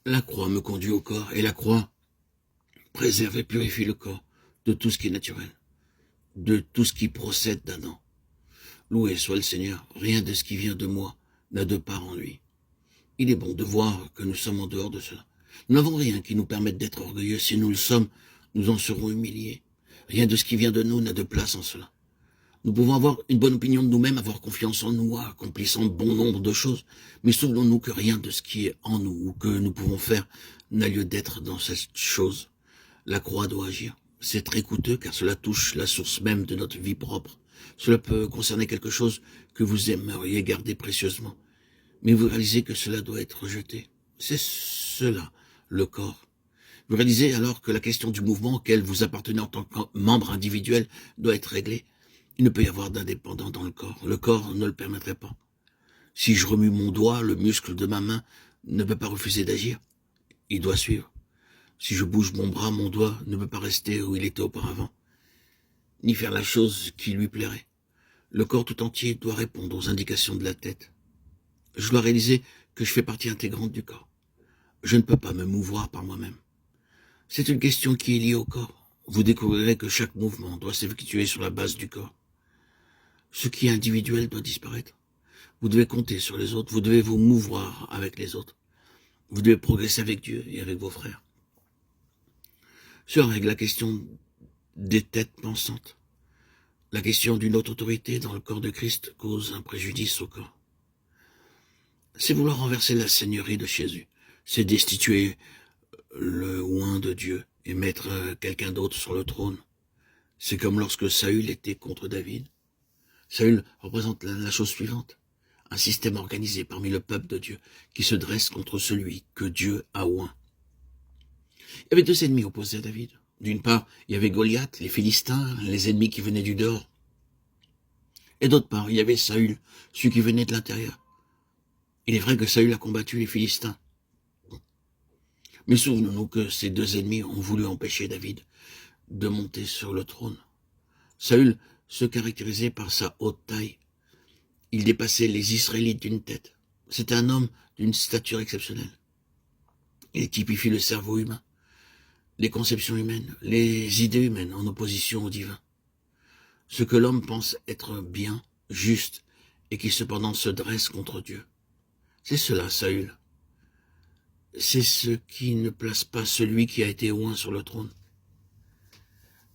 La croix me conduit au corps, et la croix préserve et purifie le corps de tout ce qui est naturel, de tout ce qui procède d'Adam. Loué soit le Seigneur, rien de ce qui vient de moi n'a de part en lui. Il est bon de voir que nous sommes en dehors de cela. Nous n'avons rien qui nous permette d'être orgueilleux. Si nous le sommes, nous en serons humiliés. Rien de ce qui vient de nous n'a de place en cela. Nous pouvons avoir une bonne opinion de nous-mêmes, avoir confiance en nous, accomplissant bon nombre de choses, mais souvenons-nous que rien de ce qui est en nous ou que nous pouvons faire n'a lieu d'être dans cette chose. La croix doit agir. C'est très coûteux car cela touche la source même de notre vie propre. Cela peut concerner quelque chose que vous aimeriez garder précieusement, mais vous réalisez que cela doit être rejeté. C'est cela, le corps. Vous réalisez alors que la question du mouvement auquel vous appartenez en tant que membre individuel doit être réglée. Il ne peut y avoir d'indépendant dans le corps. Le corps ne le permettrait pas. Si je remue mon doigt, le muscle de ma main ne peut pas refuser d'agir. Il doit suivre. Si je bouge mon bras, mon doigt ne peut pas rester où il était auparavant, ni faire la chose qui lui plairait. Le corps tout entier doit répondre aux indications de la tête. Je dois réaliser que je fais partie intégrante du corps. Je ne peux pas me mouvoir par moi-même. C'est une question qui est liée au corps. Vous découvrirez que chaque mouvement doit s'effectuer sur la base du corps. Ce qui est individuel doit disparaître. Vous devez compter sur les autres, vous devez vous mouvoir avec les autres. Vous devez progresser avec Dieu et avec vos frères. Cela règle la question des têtes pensantes. La question d'une autre autorité dans le corps de Christ cause un préjudice au corps. C'est vouloir renverser la seigneurie de Jésus. C'est destituer le oint de Dieu et mettre quelqu'un d'autre sur le trône. C'est comme lorsque Saül était contre David. Saül représente la chose suivante. Un système organisé parmi le peuple de Dieu qui se dresse contre celui que Dieu a oint. Il y avait deux ennemis opposés à David. D'une part, il y avait Goliath, les Philistins, les ennemis qui venaient du dehors. Et d'autre part, il y avait Saül, celui qui venait de l'intérieur. Il est vrai que Saül a combattu les Philistins. Mais souvenons-nous que ces deux ennemis ont voulu empêcher David de monter sur le trône. Saül se caractérisait par sa haute taille. Il dépassait les Israélites d'une tête. C'était un homme d'une stature exceptionnelle. Il typifie le cerveau humain, les conceptions humaines, les idées humaines en opposition au divin. Ce que l'homme pense être bien, juste, et qui cependant se dresse contre Dieu. C'est cela, Saül. C'est ce qui ne place pas celui qui a été oint sur le trône.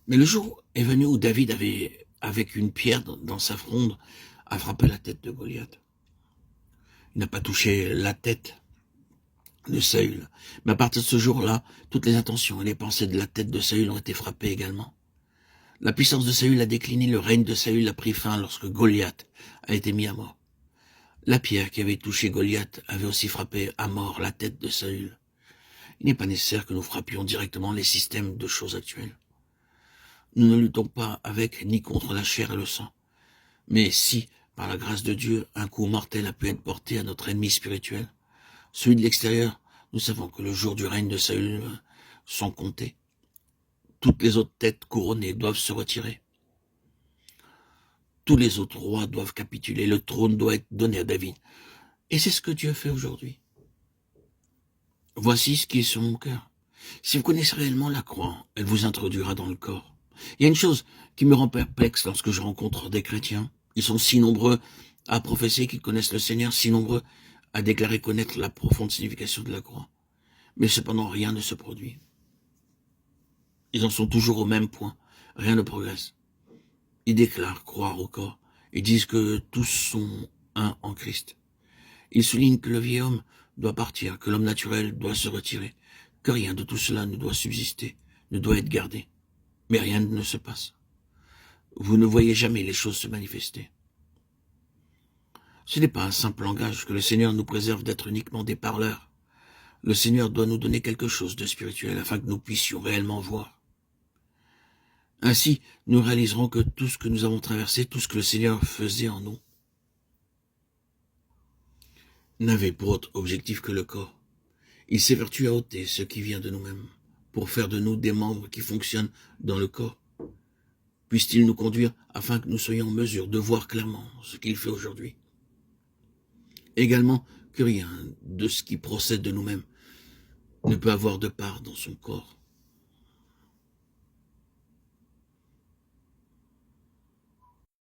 Mais le jour est venu où David avait, avec une pierre dans sa fronde, a frappé la tête de Goliath. Il n'a pas touché la tête de Saül. Mais à partir de ce jour-là, toutes les intentions et les pensées de la tête de Saül ont été frappées également. La puissance de Saül a décliné, le règne de Saül a pris fin lorsque Goliath a été mis à mort. La pierre qui avait touché Goliath avait aussi frappé à mort la tête de Saül. Il n'est pas nécessaire que nous frappions directement les systèmes de choses actuelles. Nous ne luttons pas avec ni contre la chair et le sang. Mais si, par la grâce de Dieu, un coup mortel a pu être porté à notre ennemi spirituel, celui de l'extérieur, nous savons que le jour du règne de Saül sont comptés. Toutes les autres têtes couronnées doivent se retirer. Tous les autres rois doivent capituler. Le trône doit être donné à David. Et c'est ce que Dieu fait aujourd'hui. Voici ce qui est sur mon cœur. Si vous connaissez réellement la croix, elle vous introduira dans le corps. Il y a une chose qui me rend perplexe lorsque je rencontre des chrétiens. Ils sont si nombreux à professer qu'ils connaissent le Seigneur, si nombreux à déclarer connaître la profonde signification de la croix. Mais cependant, rien ne se produit. Ils en sont toujours au même point. Rien ne progresse. Ils déclarent croire au corps. Ils disent que tous sont un en Christ. Ils soulignent que le vieil homme doit partir, que l'homme naturel doit se retirer, que rien de tout cela ne doit subsister, ne doit être gardé. Mais rien ne se passe. Vous ne voyez jamais les choses se manifester. Ce n'est pas un simple langage que le Seigneur nous préserve d'être uniquement des parleurs. Le Seigneur doit nous donner quelque chose de spirituel afin que nous puissions réellement voir. Ainsi, nous réaliserons que tout ce que nous avons traversé, tout ce que le Seigneur faisait en nous, n'avait pour autre objectif que le corps. Il s'évertue à ôter ce qui vient de nous-mêmes, pour faire de nous des membres qui fonctionnent dans le corps. Puisse-t-il nous conduire afin que nous soyons en mesure de voir clairement ce qu'il fait aujourd'hui. Également, que rien de ce qui procède de nous-mêmes ne peut avoir de part dans son corps.